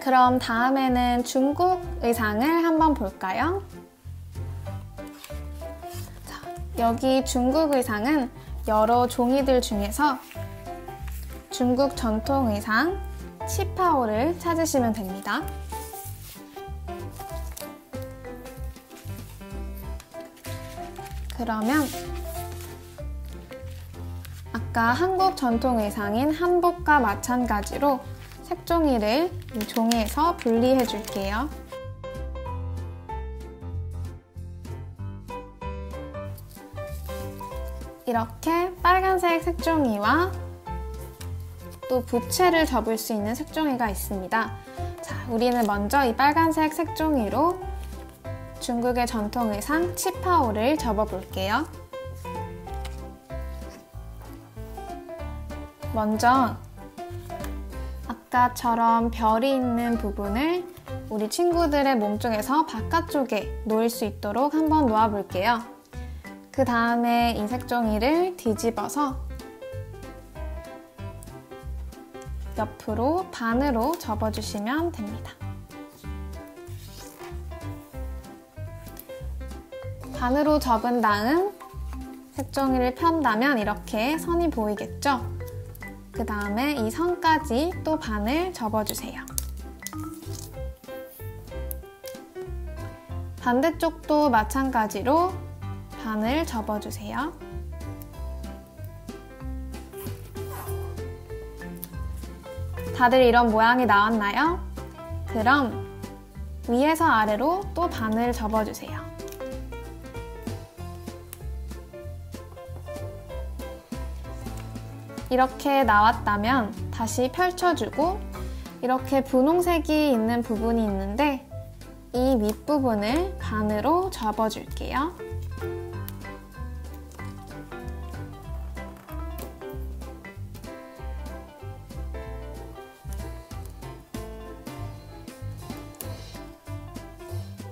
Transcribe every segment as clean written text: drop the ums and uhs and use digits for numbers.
그럼 다음에는 중국 의상을 한번 볼까요? 자, 여기 중국 의상은 여러 종이들 중에서 중국 전통 의상 치파오를 찾으시면 됩니다. 그러면 아까 한국 전통 의상인 한복과 마찬가지로 색종이를 이 종이에서 분리해 줄게요. 이렇게 빨간색 색종이와 또 부채를 접을 수 있는 색종이가 있습니다. 자, 우리는 먼저 이 빨간색 색종이로 중국의 전통 의상 치파오를 접어 볼게요. 먼저 아까처럼 별이 있는 부분을 우리 친구들의 몸쪽에서 바깥쪽에 놓을 수 있도록 한번 놓아 볼게요. 그 다음에 이 색종이를 뒤집어서 옆으로 반으로 접어주시면 됩니다. 반으로 접은 다음 색종이를 편다면 이렇게 선이 보이겠죠? 그 다음에 이 선까지 또 반을 접어주세요. 반대쪽도 마찬가지로 반을 접어주세요. 다들 이런 모양이 나왔나요? 그럼 위에서 아래로 또 반을 접어주세요. 이렇게 나왔다면 다시 펼쳐주고 이렇게 분홍색이 있는 부분이 있는데 이 윗부분을 반으로 접어줄게요.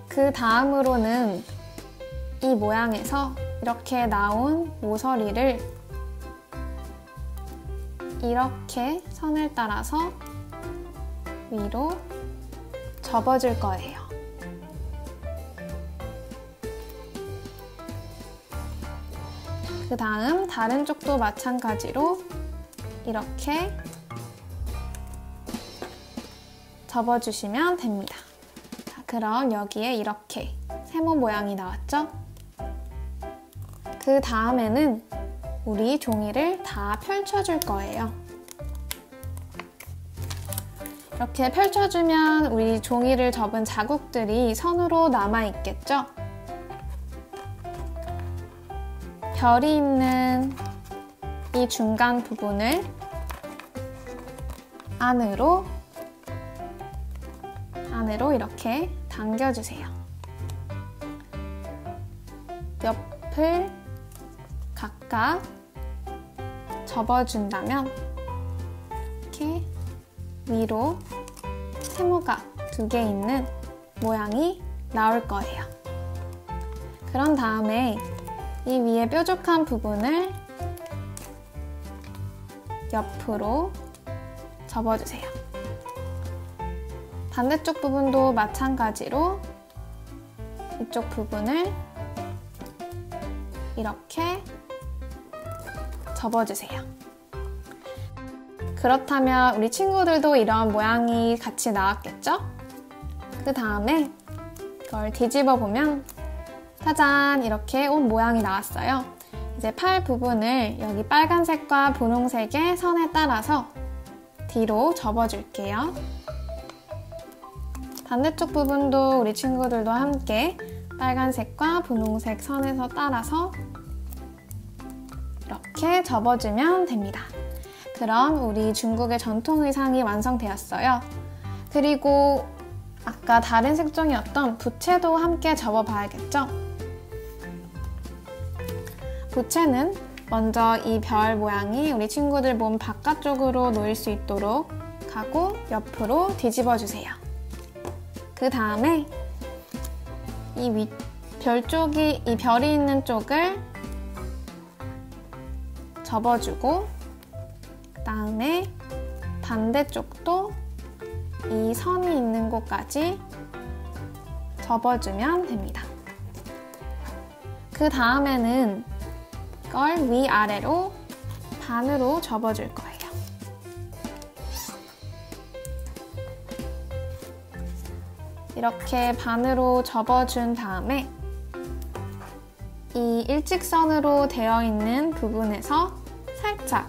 그 다음으로는 이 모양에서 이렇게 나온 모서리를 이렇게 선을 따라서 위로 접어줄 거예요. 그 다음 다른 쪽도 마찬가지로 이렇게 접어주시면 됩니다. 자, 그럼 여기에 이렇게 세모 모양이 나왔죠? 그 다음에는 우리 종이를 다 펼쳐줄 거예요. 이렇게 펼쳐주면 우리 종이를 접은 자국들이 선으로 남아있겠죠? 별이 있는 이 중간 부분을 안으로 이렇게 당겨주세요. 옆을 각각 접어준다면 이렇게 위로 세모가 2개 있는 모양이 나올 거예요. 그런 다음에 이 위에 뾰족한 부분을 옆으로 접어주세요. 반대쪽 부분도 마찬가지로 이쪽 부분을 이렇게 접어주세요. 그렇다면 우리 친구들도 이런 모양이 같이 나왔겠죠? 그 다음에 이걸 뒤집어 보면 짜잔! 이렇게 옷 모양이 나왔어요. 이제 팔 부분을 여기 빨간색과 분홍색의 선에 따라서 뒤로 접어줄게요. 반대쪽 부분도 우리 친구들도 함께 빨간색과 분홍색 선에서 따라서 이렇게 접어주면 됩니다. 그럼 우리 중국의 전통 의상이 완성되었어요. 그리고 아까 다른 색종이었던 부채도 함께 접어봐야겠죠? 부채는 먼저 이 별 모양이 우리 친구들 몸 바깥쪽으로 놓일 수 있도록 하고 옆으로 뒤집어 주세요. 그 다음에 이 이 별이 있는 쪽을 접어주고 그 다음에 반대쪽도 이 선이 있는 곳까지 접어주면 됩니다. 그 다음에는 이걸 위아래로 반으로 접어줄 거예요. 이렇게 반으로 접어준 다음에 이 일직선으로 되어 있는 부분에서 살짝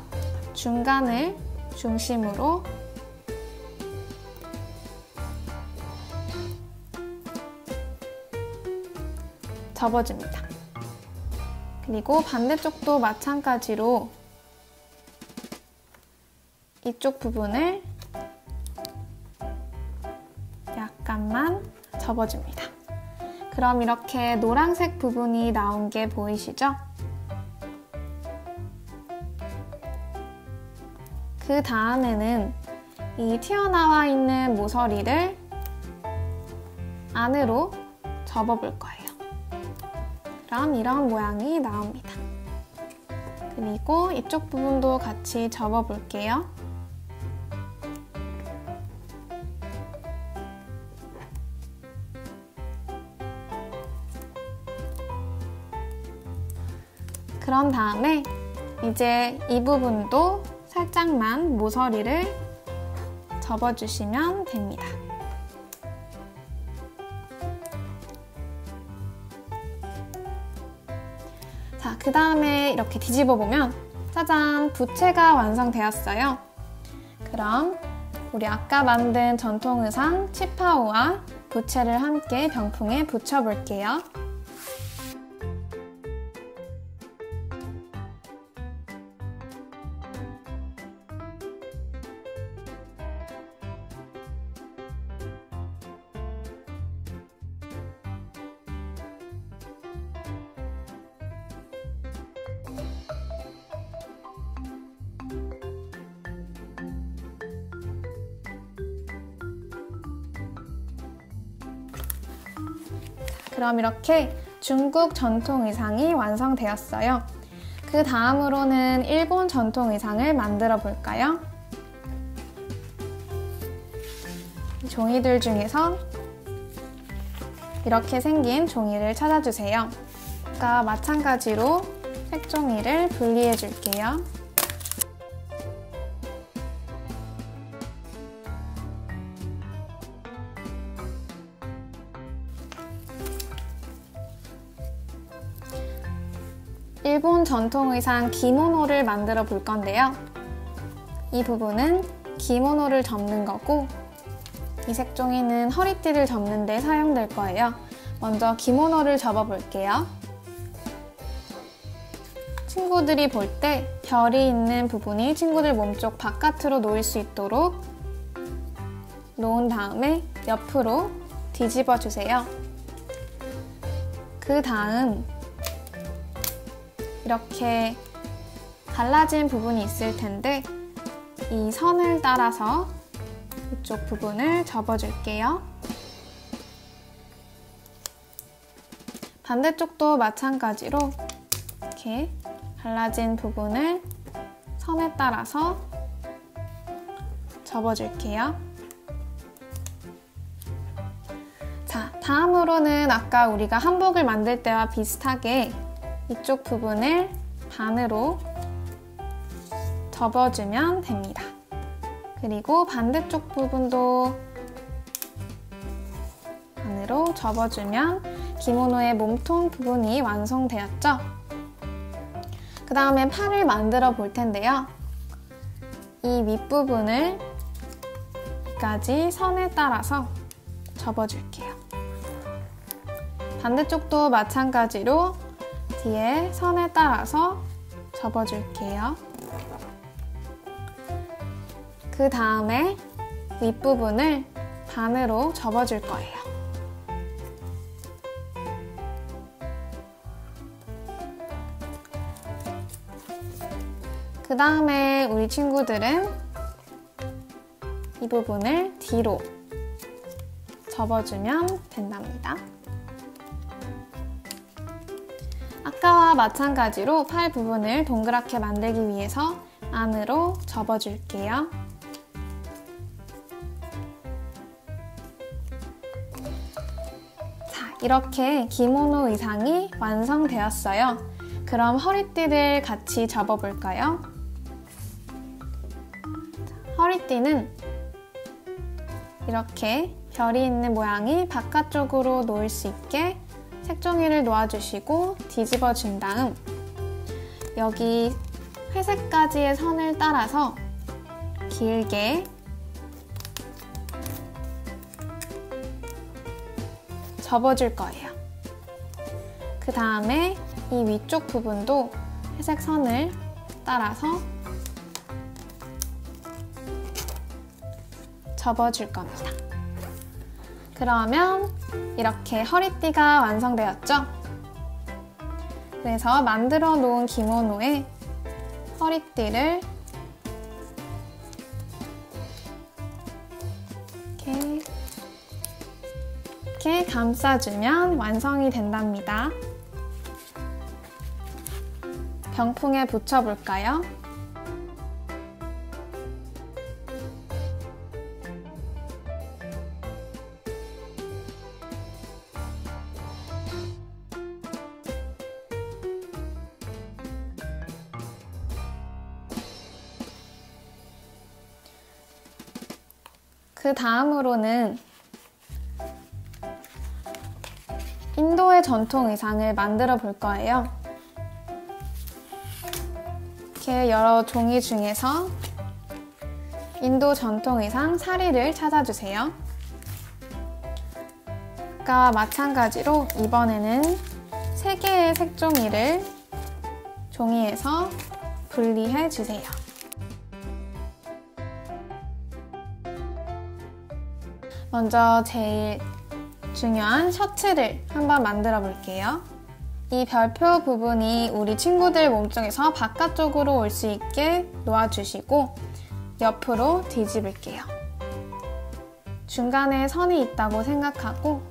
중간을 중심으로 접어줍니다. 그리고 반대쪽도 마찬가지로 이쪽 부분을 약간만 접어줍니다. 그럼 이렇게 노란색 부분이 나온 게 보이시죠? 그 다음에는 이 튀어나와 있는 모서리를 안으로 접어볼 거예요. 그럼 이런 모양이 나옵니다. 그리고 이쪽 부분도 같이 접어볼게요. 그런 다음에 이제 이 부분도 살짝만 모서리를 접어주시면 됩니다. 자, 그 다음에 이렇게 뒤집어 보면 짜잔! 부채가 완성되었어요. 그럼 우리 아까 만든 전통 의상 치파오와 부채를 함께 병풍에 붙여볼게요. 그럼 이렇게 중국 전통 의상이 완성되었어요. 그 다음으로는 일본 전통 의상을 만들어 볼까요? 종이들 중에서 이렇게 생긴 종이를 찾아주세요. 아까 마찬가지로 색종이를 분리해 줄게요. 일본 전통 의상 기모노를 만들어 볼 건데요. 이 부분은 기모노를 접는 거고 이 색종이는 허리띠를 접는 데 사용될 거예요. 먼저 기모노를 접어 볼게요. 친구들이 볼 때 별이 있는 부분이 친구들 몸쪽 바깥으로 놓일 수 있도록 놓은 다음에 옆으로 뒤집어 주세요. 그 다음 이렇게 갈라진 부분이 있을 텐데 이 선을 따라서 이쪽 부분을 접어줄게요. 반대쪽도 마찬가지로 이렇게 갈라진 부분을 선에 따라서 접어줄게요. 자, 다음으로는 아까 우리가 한복을 만들 때와 비슷하게 이쪽 부분을 반으로 접어주면 됩니다. 그리고 반대쪽 부분도 반으로 접어주면 기모노의 몸통 부분이 완성되었죠? 그 다음에 팔을 만들어 볼 텐데요. 이 윗부분을 여기까지 선에 따라서 접어줄게요. 반대쪽도 마찬가지로 뒤에 선에 따라서 접어줄게요. 그 다음에 윗부분을 반으로 접어줄 거예요. 그 다음에 우리 친구들은 이 부분을 뒤로 접어주면 된답니다. 아까와 마찬가지로 팔 부분을 동그랗게 만들기 위해서 안으로 접어줄게요. 이렇게 기모노 의상이 완성되었어요. 그럼 허리띠를 같이 접어볼까요? 허리띠는 이렇게 별이 있는 모양이 바깥쪽으로 놓일 수 있게 색종이를 놓아주시고 뒤집어 준 다음 여기 회색 가지의 선을 따라서 길게 접어줄 거예요. 그 다음에 이 위쪽 부분도 회색 선을 따라서 접어줄 겁니다. 그러면 이렇게 허리띠가 완성되었죠? 그래서 만들어 놓은 기모노에 허리띠를 이렇게 감싸주면 완성이 된답니다. 병풍에 붙여볼까요? 그 다음으로는 인도의 전통 의상을 만들어 볼 거예요. 이렇게 여러 종이 중에서 인도 전통 의상 사리를 찾아주세요. 아까 마찬가지로 이번에는 3개의 색종이를 종이에서 분리해 주세요. 먼저 제일 중요한 셔츠를 한번 만들어 볼게요. 이 별표 부분이 우리 친구들 몸쪽에서 바깥쪽으로 올 수 있게 놓아주시고 옆으로 뒤집을게요. 중간에 선이 있다고 생각하고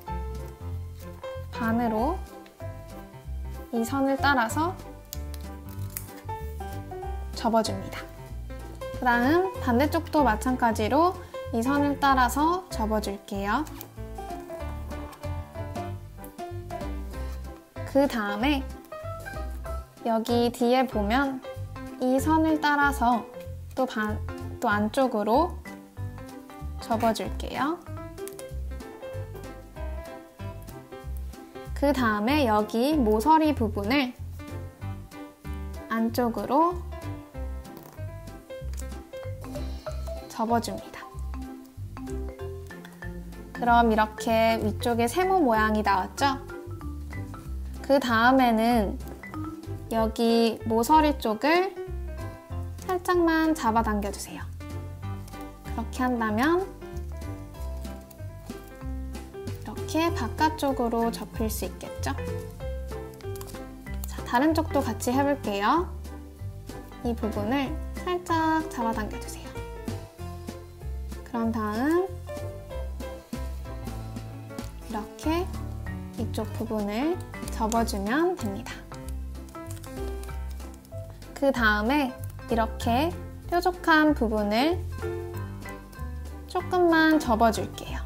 반으로 이 선을 따라서 접어줍니다. 그 다음 반대쪽도 마찬가지로 이 선을 따라서 접어줄게요. 그 다음에 여기 뒤에 보면 이 선을 따라서 또 안쪽으로 접어줄게요. 그 다음에 여기 모서리 부분을 안쪽으로 접어줍니다. 그럼 이렇게 위쪽에 세모 모양이 나왔죠? 그 다음에는 여기 모서리 쪽을 살짝만 잡아당겨주세요. 그렇게 한다면 이렇게 바깥쪽으로 접힐 수 있겠죠? 자, 다른 쪽도 같이 해볼게요. 이 부분을 살짝 잡아당겨주세요. 그런 다음 이렇게 이쪽 부분을 접어주면 됩니다. 그 다음에 이렇게 뾰족한 부분을 조금만 접어줄게요.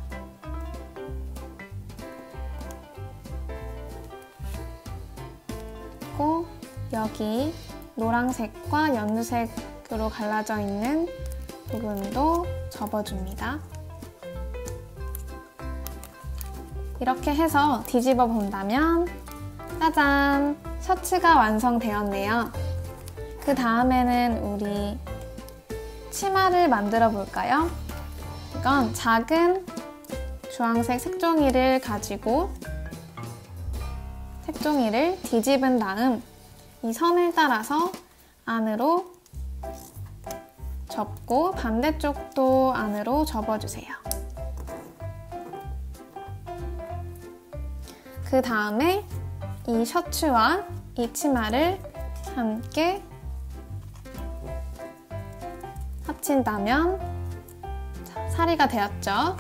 그리고 여기 노란색과 연두색으로 갈라져 있는 부분도 접어줍니다. 이렇게 해서 뒤집어 본다면 짜잔! 셔츠가 완성되었네요. 그 다음에는 우리 치마를 만들어 볼까요? 이건 작은 주황색 색종이를 가지고 색종이를 뒤집은 다음 이 선을 따라서 안으로 접고 반대쪽도 안으로 접어주세요. 그 다음에 이 셔츠와 이 치마를 함께 합친다면 사리가 되었죠.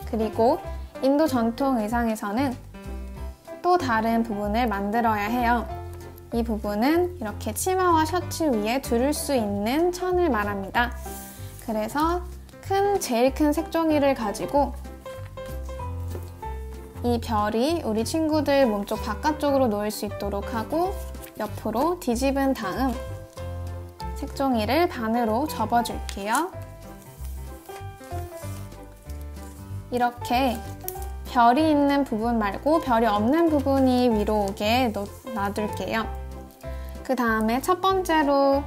그리고 인도 전통 의상에서는 또 다른 부분을 만들어야 해요. 이 부분은 이렇게 치마와 셔츠 위에 두를 수 있는 천을 말합니다. 그래서 제일 큰 색종이를 가지고 이 별이 우리 친구들 몸쪽 바깥쪽으로 놓일 수 있도록 하고 옆으로 뒤집은 다음 색종이를 반으로 접어줄게요. 이렇게 별이 있는 부분 말고 별이 없는 부분이 위로 오게 놔둘게요. 그 다음에 첫 번째로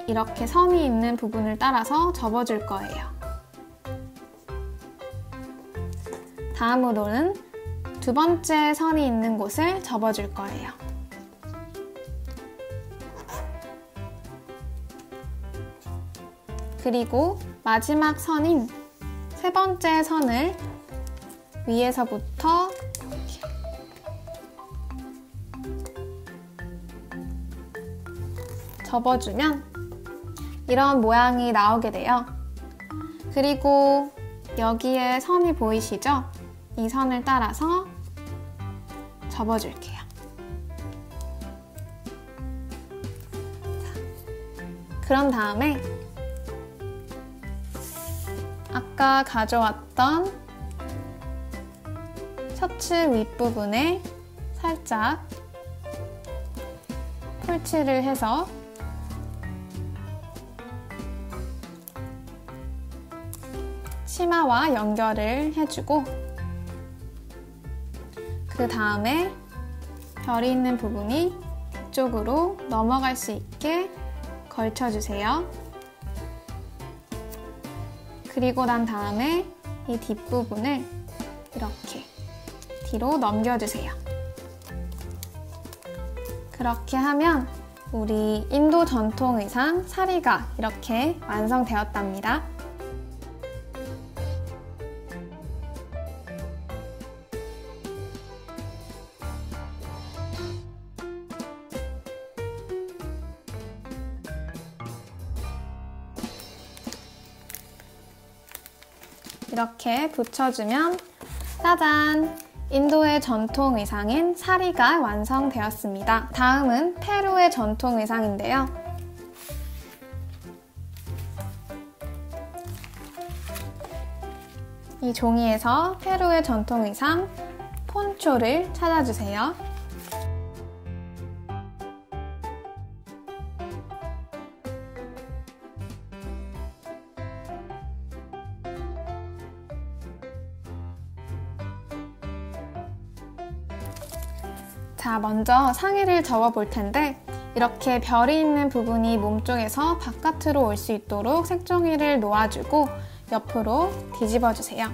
이렇게 선이 있는 부분을 따라서 접어줄 거예요. 다음으로는 두 번째 선이 있는 곳을 접어줄 거예요. 그리고 마지막 선인 세 번째 선을 위에서부터 이렇게 접어주면 이런 모양이 나오게 돼요. 그리고 여기에 선이 보이시죠? 이 선을 따라서 접어줄게요. 그런 다음에 아까 가져왔던 셔츠 윗부분에 살짝 폴치를 해서 치마와 연결을 해주고 그 다음에 별이 있는 부분이 뒤쪽으로 넘어갈 수 있게 걸쳐주세요. 그리고 난 다음에 이 뒷부분을 이렇게 뒤로 넘겨주세요. 그렇게 하면 우리 인도 전통 의상 사리가 이렇게 완성되었답니다. 이렇게 붙여주면 짜잔! 인도의 전통 의상인 사리가 완성되었습니다. 다음은 페루의 전통 의상인데요. 이 종이에서 페루의 전통 의상 폰초를 찾아주세요. 자, 먼저 상의를 접어 볼 텐데 이렇게 별이 있는 부분이 몸쪽에서 바깥으로 올 수 있도록 색종이를 놓아주고 옆으로 뒤집어 주세요.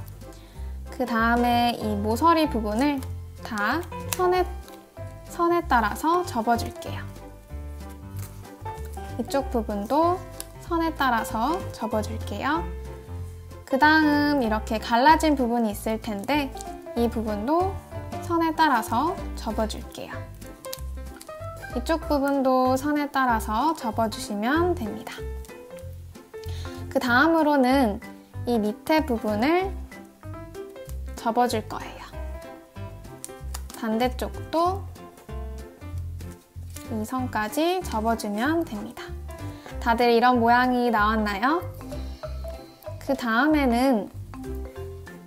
그 다음에 이 모서리 부분을 다 선에 따라서 접어 줄게요. 이쪽 부분도 선에 따라서 접어 줄게요. 그 다음 이렇게 갈라진 부분이 있을 텐데 이 부분도 선에 따라서 접어줄게요. 이쪽 부분도 선에 따라서 접어주시면 됩니다. 그 다음으로는 이 밑에 부분을 접어줄 거예요. 반대쪽도 이 선까지 접어주면 됩니다. 다들 이런 모양이 나왔나요? 그 다음에는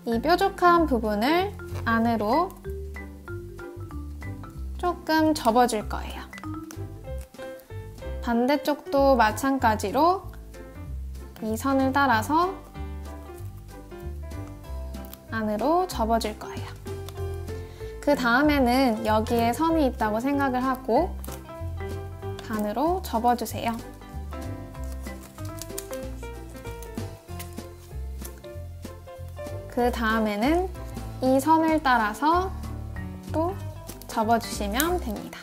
이 뾰족한 부분을 안으로 조금 접어줄 거예요. 반대쪽도 마찬가지로 이 선을 따라서 안으로 접어줄 거예요. 그 다음에는 여기에 선이 있다고 생각을 하고 반으로 접어주세요. 그 다음에는 이 선을 따라서 또 접어주시면 됩니다.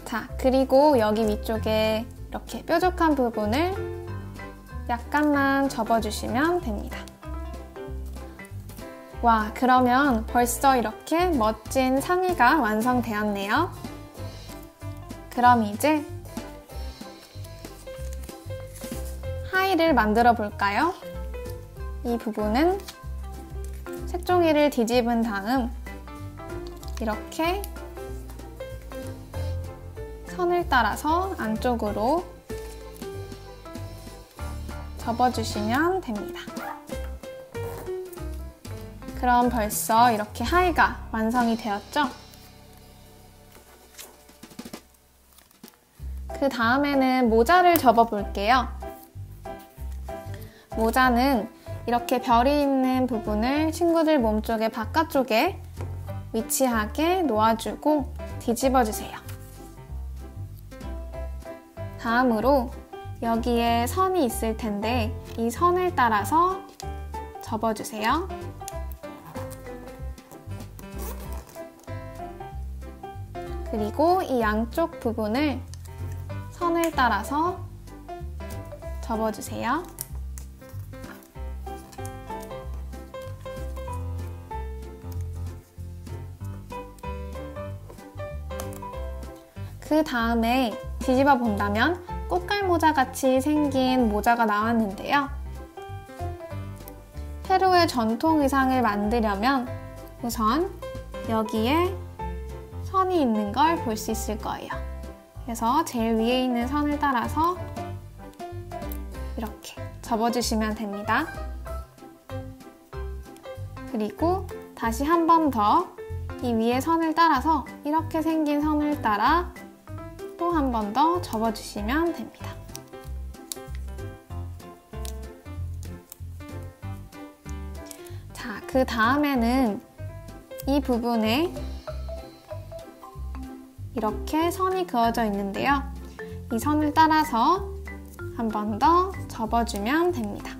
자, 그리고 여기 위쪽에 이렇게 뾰족한 부분을 약간만 접어주시면 됩니다. 와, 그러면 벌써 이렇게 멋진 상의가 완성되었네요. 그럼 이제 하의를 만들어 볼까요? 이 부분은 색종이를 뒤집은 다음 이렇게 선을 따라서 안쪽으로 접어주시면 됩니다. 그럼 벌써 이렇게 하의가 완성이 되었죠? 그 다음에는 모자를 접어 볼게요. 모자는 이렇게 별이 있는 부분을 친구들 몸쪽의 바깥쪽에 위치하게 놓아주고 뒤집어 주세요. 다음으로 여기에 선이 있을 텐데 이 선을 따라서 접어주세요. 그리고 이 양쪽 부분을 선을 따라서 접어주세요. 그 다음에 뒤집어 본다면 꽃갈 모자 같이 생긴 모자가 나왔는데요. 페루의 전통 의상을 만들려면 우선 여기에 선이 있는 걸 볼 수 있을 거예요. 그래서 제일 위에 있는 선을 따라서 이렇게 접어주시면 됩니다. 그리고 다시 한 번 더 이 위에 선을 따라서 이렇게 생긴 선을 따라 또 한 번 더 접어주시면 됩니다. 자, 그 다음에는 이 부분에 이렇게 선이 그어져 있는데요. 이 선을 따라서 한 번 더 접어주면 됩니다.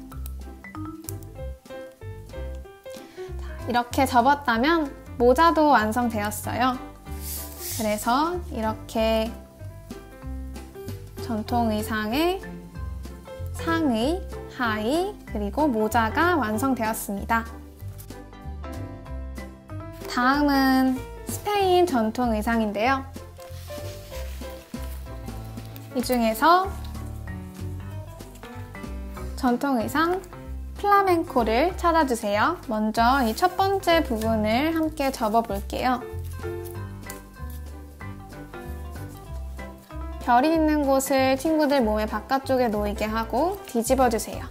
자, 이렇게 접었다면 모자도 완성되었어요. 그래서 이렇게 전통 의상의 상의, 하의, 그리고 모자가 완성되었습니다. 다음은 스페인 전통 의상인데요. 이 중에서 전통 의상 플라멩코를 찾아주세요. 먼저 이 첫 번째 부분을 함께 접어 볼게요. 별이 있는 곳을 친구들 몸의 바깥쪽에 놓이게 하고 뒤집어 주세요.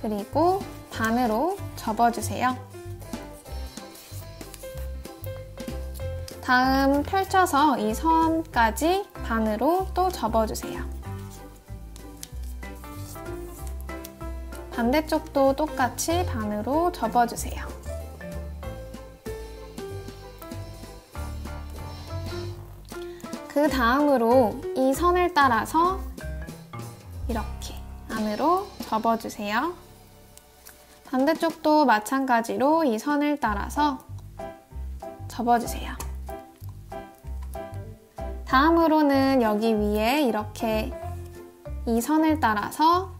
그리고 반으로 접어주세요. 다음 펼쳐서 이 선까지 반으로 또 접어주세요. 반대쪽도 똑같이 반으로 접어주세요. 그 다음으로 이 선을 따라서 이렇게 안으로 접어주세요. 반대쪽도 마찬가지로 이 선을 따라서 접어주세요. 다음으로는 여기 위에 이렇게 이 선을 따라서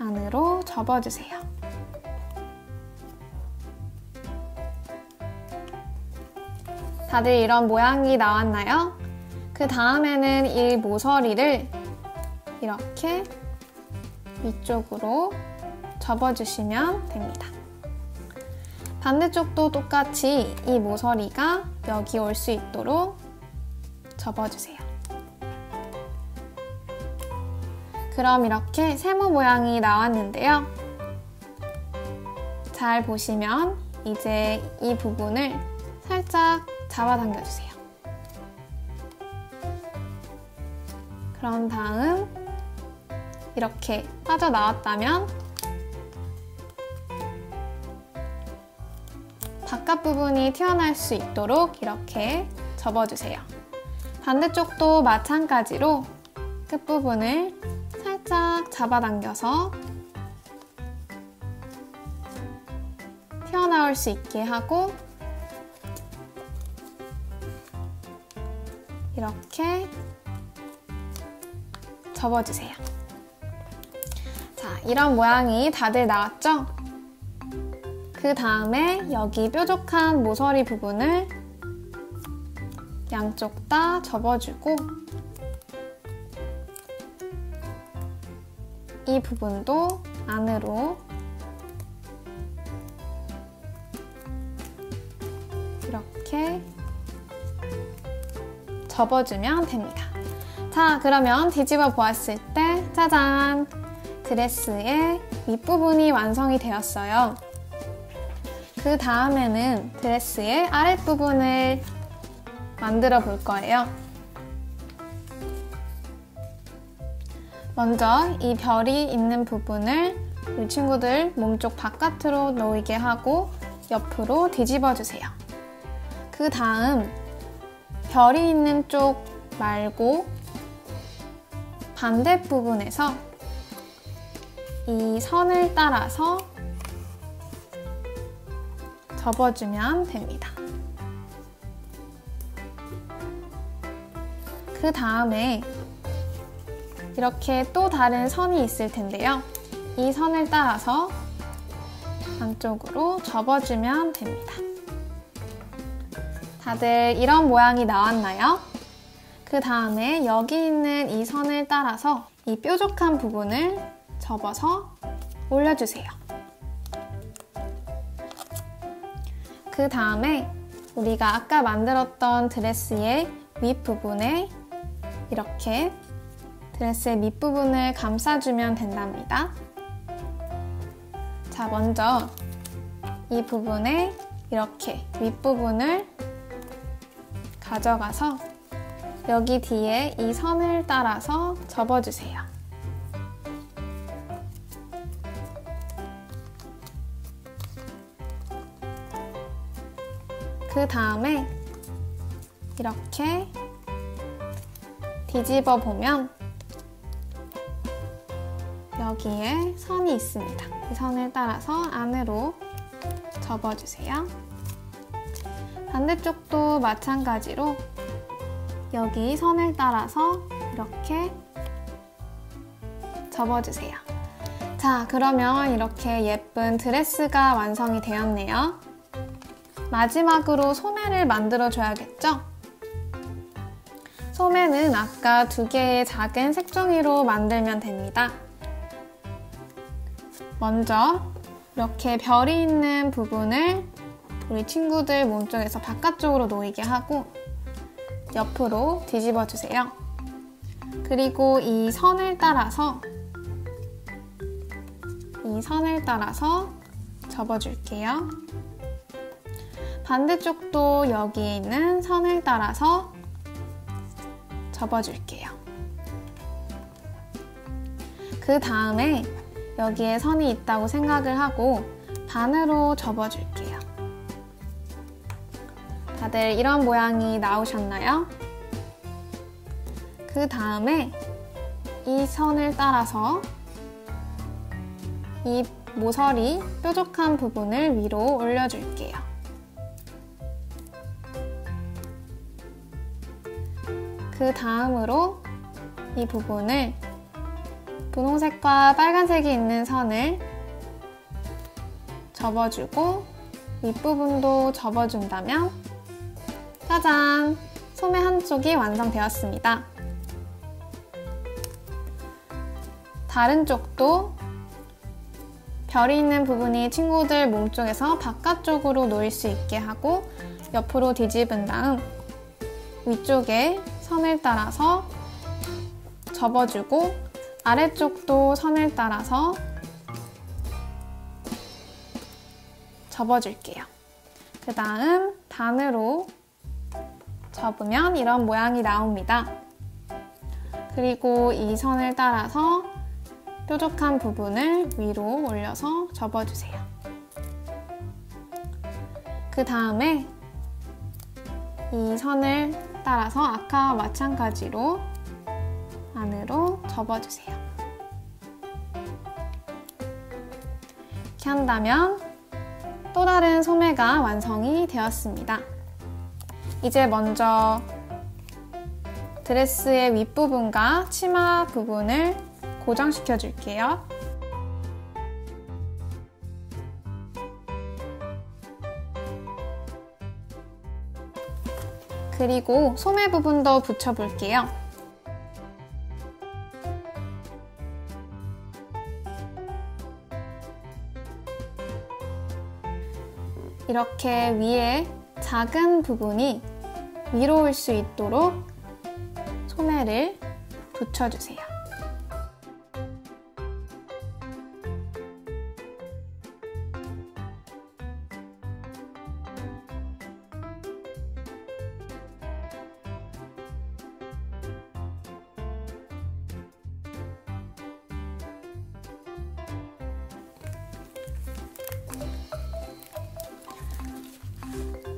안으로 접어주세요. 다들 이런 모양이 나왔나요? 그 다음에는 이 모서리를 이렇게 위쪽으로 접어주시면 됩니다. 반대쪽도 똑같이 이 모서리가 여기 올 수 있도록 접어주세요. 그럼 이렇게 세모 모양이 나왔는데요. 잘 보시면 이제 이 부분을 살짝 잡아당겨주세요. 그런 다음 이렇게 빠져나왔다면 바깥 부분이 튀어나올 수 있도록 이렇게 접어주세요. 반대쪽도 마찬가지로 끝부분을 살짝 잡아당겨서 튀어나올 수 있게 하고 이렇게 접어주세요. 자, 이런 모양이 다들 나왔죠? 그 다음에 여기 뾰족한 모서리 부분을 양쪽 다 접어주고 이 부분도 안으로 이렇게 접어주면 됩니다. 자, 그러면 뒤집어 보았을 때 짜잔! 드레스의 윗부분이 완성이 되었어요. 그 다음에는 드레스의 아랫부분을 만들어 볼 거예요. 먼저 이 별이 있는 부분을 우리 친구들 몸쪽 바깥으로 놓이게 하고 옆으로 뒤집어 주세요. 그 다음 별이 있는 쪽 말고 반대 부분에서 이 선을 따라서 접어주면 됩니다. 그 다음에 이렇게 또 다른 선이 있을 텐데요. 이 선을 따라서 안쪽으로 접어주면 됩니다. 다들 이런 모양이 나왔나요? 그 다음에 여기 있는 이 선을 따라서 이 뾰족한 부분을 접어서 올려주세요. 그 다음에 우리가 아까 만들었던 드레스의 윗부분에 이렇게 드레스의 밑부분을 감싸주면 된답니다. 자, 먼저 이 부분에 이렇게 윗부분을 가져가서 여기 뒤에 이 선을 따라서 접어주세요. 그 다음에 이렇게 뒤집어 보면 여기에 선이 있습니다. 이 선을 따라서 안으로 접어주세요. 반대쪽도 마찬가지로 여기 선을 따라서 이렇게 접어주세요. 자, 그러면 이렇게 예쁜 드레스가 완성이 되었네요. 마지막으로 소매를 만들어 줘야겠죠? 소매는 아까 2개의 작은 색종이로 만들면 됩니다. 먼저 이렇게 별이 있는 부분을 우리 친구들 몸쪽에서 바깥쪽으로 놓이게 하고 옆으로 뒤집어 주세요. 그리고 이 선을 따라서 접어줄게요. 반대쪽도 여기에 있는 선을 따라서 접어줄게요. 그 다음에 여기에 선이 있다고 생각을 하고 반으로 접어줄게요. 다들 이런 모양이 나오셨나요? 그 다음에 이 선을 따라서 이 모서리 뾰족한 부분을 위로 올려줄게요. 그 다음으로 이 부분을 분홍색과 빨간색이 있는 선을 접어주고 윗부분도 접어준다면 짜잔! 소매 한쪽이 완성되었습니다. 다른 쪽도 별이 있는 부분이 친구들 몸쪽에서 바깥쪽으로 놓일 수 있게 하고 옆으로 뒤집은 다음 위쪽에 선을 따라서 접어주고 아래쪽도 선을 따라서 접어줄게요. 그 다음 반으로 접으면 이런 모양이 나옵니다. 그리고 이 선을 따라서 뾰족한 부분을 위로 올려서 접어주세요. 그 다음에 이 선을 따라서 아까와 마찬가지로 안으로 접어주세요. 이렇게 한다면 또 다른 소매가 완성이 되었습니다. 이제 먼저 드레스의 윗부분과 치마 부분을 고정시켜 줄게요. 그리고 소매 부분도 붙여볼게요. 이렇게 위에 작은 부분이 위로 올 수 있도록 소매를 붙여주세요.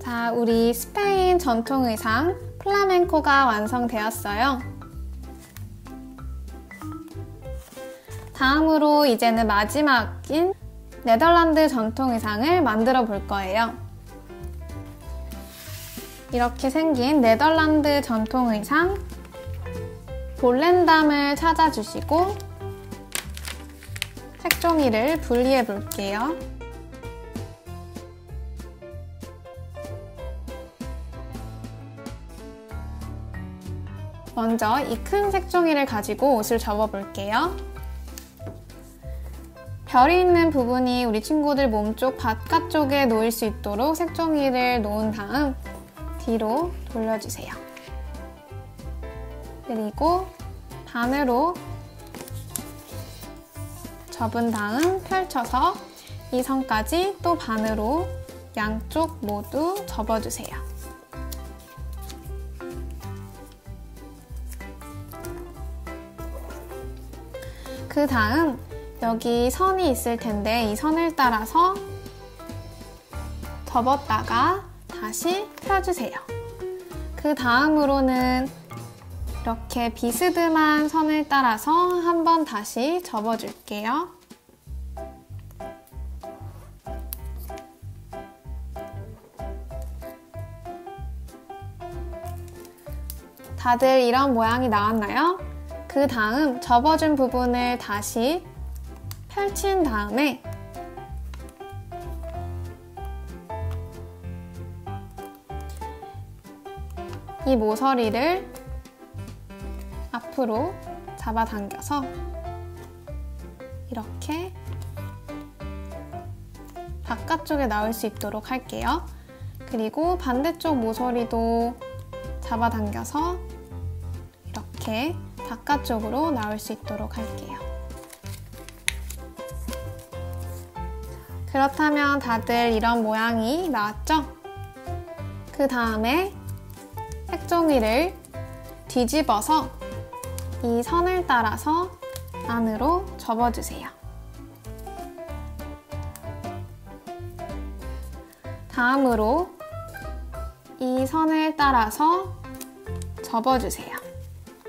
자, 우리 스페인 전통 의상 플라멩코가 완성되었어요. 다음으로 이제는 마지막인 네덜란드 전통 의상을 만들어 볼 거예요. 이렇게 생긴 네덜란드 전통 의상 볼렌담을 찾아주시고 색종이를 분리해 볼게요. 먼저 이 큰 색종이를 가지고 옷을 접어 볼게요. 별이 있는 부분이 우리 친구들 몸쪽 바깥쪽에 놓일 수 있도록 색종이를 놓은 다음 뒤로 돌려주세요. 그리고 반으로 접은 다음 펼쳐서 이 선까지 또 반으로 양쪽 모두 접어주세요. 그 다음 여기 선이 있을 텐데 이 선을 따라서 접었다가 다시 펴주세요. 그 다음으로는 이렇게 비스듬한 선을 따라서 한번 다시 접어줄게요. 다들 이런 모양이 나왔나요? 그 다음 접어준 부분을 다시 펼친 다음에 이 모서리를 앞으로 잡아당겨서 이렇게 바깥쪽에 나올 수 있도록 할게요. 그리고 반대쪽 모서리도 잡아당겨서 이렇게 바깥쪽으로 나올 수 있도록 할게요. 그렇다면 다들 이런 모양이 나왔죠? 그 다음에 색종이를 뒤집어서 이 선을 따라서 안으로 접어주세요. 다음으로 이 선을 따라서 접어주세요.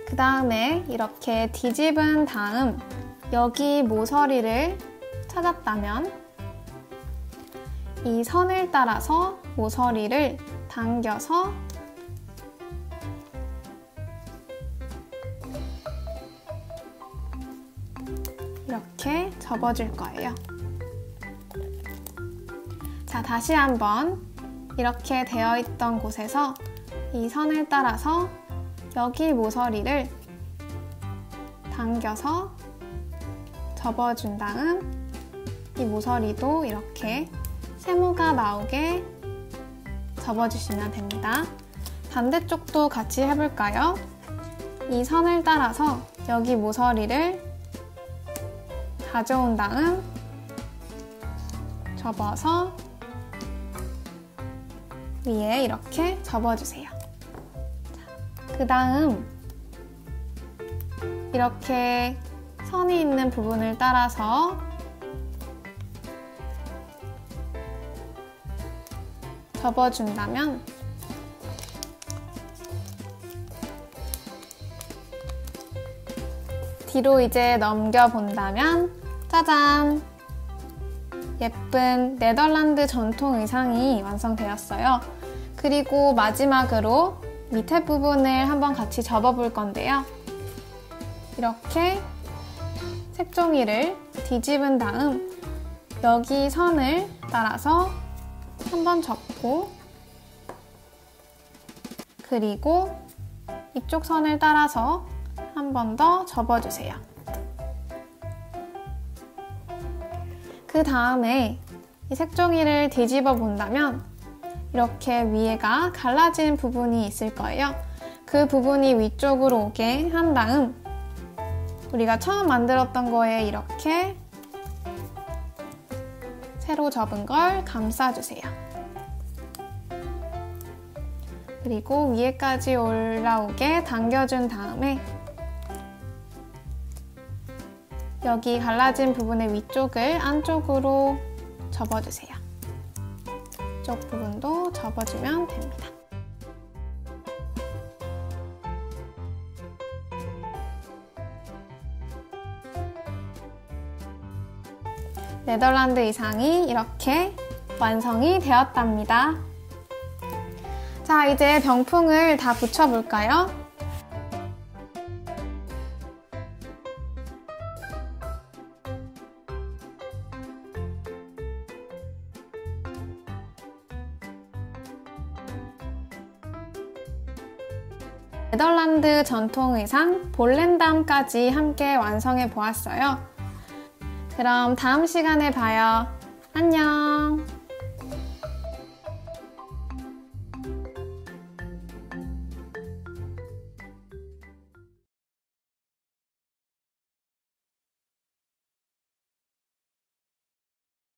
그 다음에 이렇게 뒤집은 다음 여기 모서리를 찾았다면 이 선을 따라서 모서리를 당겨서 이렇게 접어줄 거예요. 자, 다시 한번 이렇게 되어 있던 곳에서 이 선을 따라서 여기 모서리를 당겨서 접어준 다음 이 모서리도 이렇게 세모가 나오게 접어주시면 됩니다. 반대쪽도 같이 해볼까요? 이 선을 따라서 여기 모서리를 가져온 다음 접어서 위에 이렇게 접어주세요. 그 다음 이렇게 선이 있는 부분을 따라서 접어준다면 뒤로 이제 넘겨본다면 짜잔! 예쁜 네덜란드 전통 의상이 완성되었어요. 그리고 마지막으로 밑에 부분을 한번 같이 접어볼 건데요. 이렇게 색종이를 뒤집은 다음 여기 선을 따라서 한번 접고 그리고 이쪽 선을 따라서 한 번 더 접어주세요. 그 다음에 이 색종이를 뒤집어 본다면 이렇게 위에가 갈라진 부분이 있을 거예요. 그 부분이 위쪽으로 오게 한 다음 우리가 처음 만들었던 거에 이렇게 새로 접은 걸 감싸주세요. 그리고 위에까지 올라오게 당겨준 다음에 여기 갈라진 부분의 위쪽을 안쪽으로 접어주세요. 이쪽 부분도 접어주면 됩니다. 네덜란드 의상이 이렇게 완성이 되었답니다. 자, 이제 병풍을 다 붙여볼까요? 네덜란드 전통 의상 볼렌담까지 함께 완성해 보았어요. 그럼 다음 시간에 봐요. 안녕!